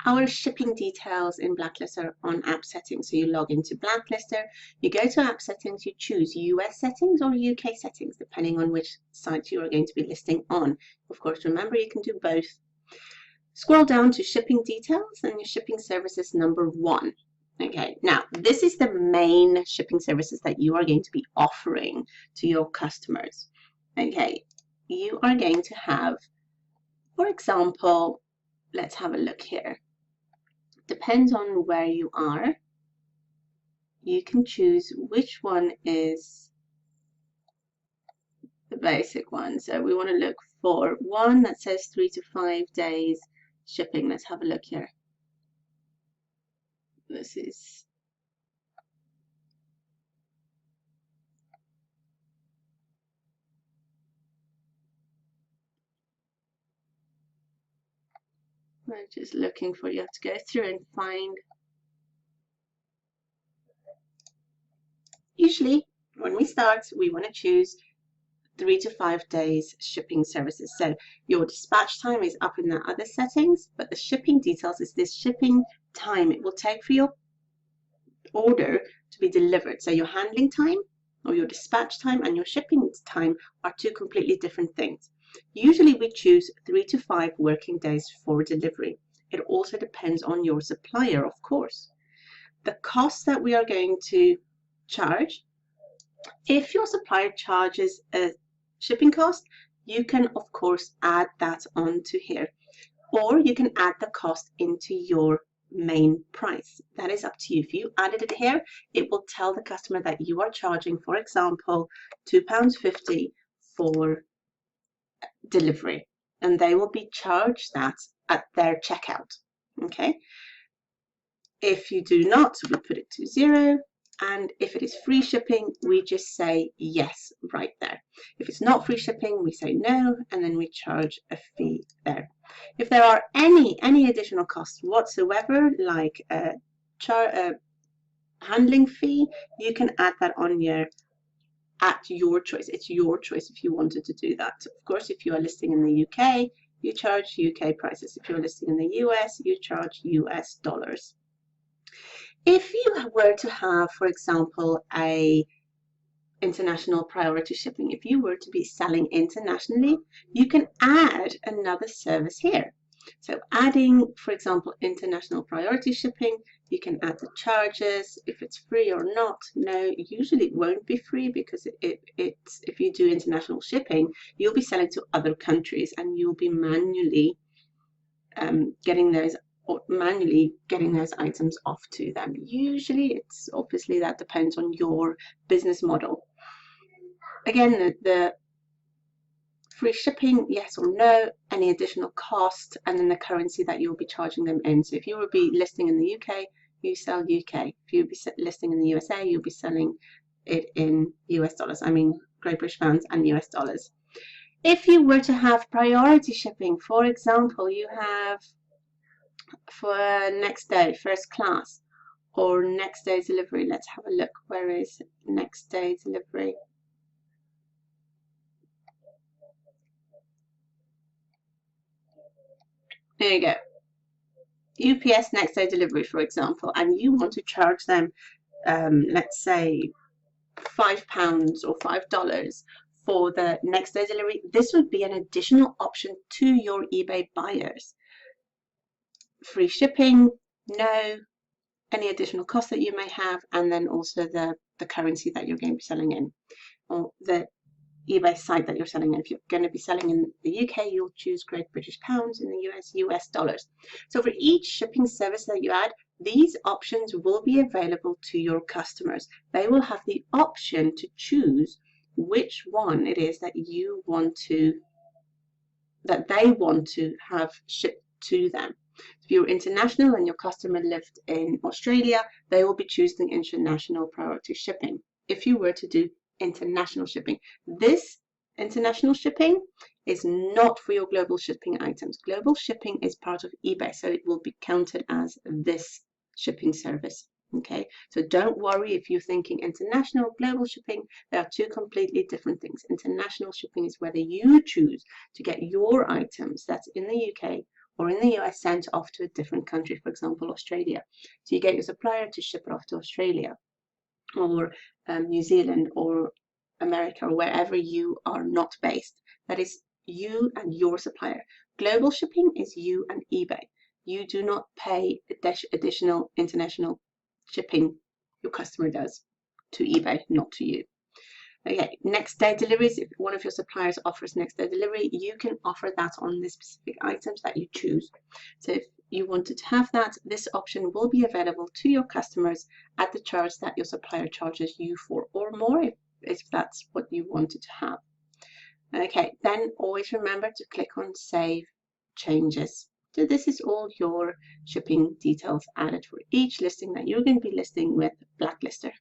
our shipping details in Blacklister on app settings. So you log into Blacklister, you go to app settings, you choose US settings or UK settings, depending on which site you are going to be listing on. Of course, remember you can do both. Scroll down to shipping details and your shipping services number 1. Okay, now this is the main shipping services that you are going to be offering to your customers. Okay, you are going to have, for example, let's have a look here. Depends on where you are. You can choose which one is the basic one. So we want to look for one that says 3 to 5 days shipping. Let's have a look here. This is we're just looking for, you have to go through and find. Usually when we start, we want to choose 3 to 5 days shipping services. So your dispatch time is up in the other settings, but the shipping details is this shipping time it will take for your order to be delivered. So your handling time or your dispatch time and your shipping time are two completely different things. Usually we choose 3 to 5 working days for delivery. It also depends on your supplier, of course. The cost that we are going to charge, if your supplier charges a shipping cost, you can of course add that onto here, or you can add the cost into your main price. That is up to you. If you added it here, it will tell the customer that you are charging, for example, £2.50 for delivery, and they will be charged that at their checkout. Okay, if you do not, we put it to 0. And if it is free shipping, we just say yes right there. If it's not free shipping, we say no, and then we charge a fee there. If there are any additional costs whatsoever, like a handling fee, you can add that on here at your choice. It's your choice if you wanted to do that. Of course, if you are listing in the UK, you charge UK prices. If you're listing in the US, you charge US dollars. If you were to have, for example, a international priority shipping, if you were to be selling internationally, you can add another service here. So adding, for example, international priority shipping, you can add the charges, if it's free or not. No, usually it won't be free, because if you do international shipping, you'll be selling to other countries and you'll be manually getting those items off to them. Usually it's obviously that depends on your business model. Again, the free shipping, yes or no, any additional cost, and then the currency that you'll be charging them in. So if you will be listing in the UK, you sell UK. If you'll be listing in the USA, you'll be selling it in US dollars. I mean Great British pounds and US dollars. If you were to have priority shipping, for example, you have for next day first class or next day delivery. Let's have a look. Where is next day delivery? There you go. UPS next day delivery, for example, and you want to charge them let's say £5 or $5 for the next day delivery. This would be an additional option to your eBay buyers. Free shipping, no, any additional costs that you may have, and then also the currency that you're going to be selling in, or the eBay site that you're selling in. If you're going to be selling in the UK, you'll choose Great British pounds, in the US, US dollars. So for each shipping service that you add, these options will be available to your customers. They will have the option to choose which one it is that you want to, that they want to have shipped to them. If you're international and your customer lived in Australia, they will be choosing international priority shipping. If you were to do international shipping, this international shipping is not for your global shipping items. Global shipping is part of eBay, so it will be counted as this shipping service. Okay, so don't worry if you're thinking international, global shipping, they are two completely different things. International shipping is whether you choose to get your items that's in the UK or in the US sent off to a different country, for example, Australia. So you get your supplier to ship it off to Australia or New Zealand or America or wherever you are not based. That is you and your supplier. Global shipping is you and eBay. You do not pay additional international shipping. Your customer does to eBay, not to you. Okay, next day deliveries. If one of your suppliers offers next day delivery, you can offer that on the specific items that you choose. So if you wanted to have that, this option will be available to your customers at the charge that your supplier charges you for, or more if that's what you wanted to have. Okay, then always remember to click on Save Changes. So this is all your shipping details added for each listing that you're going to be listing with Blacklister.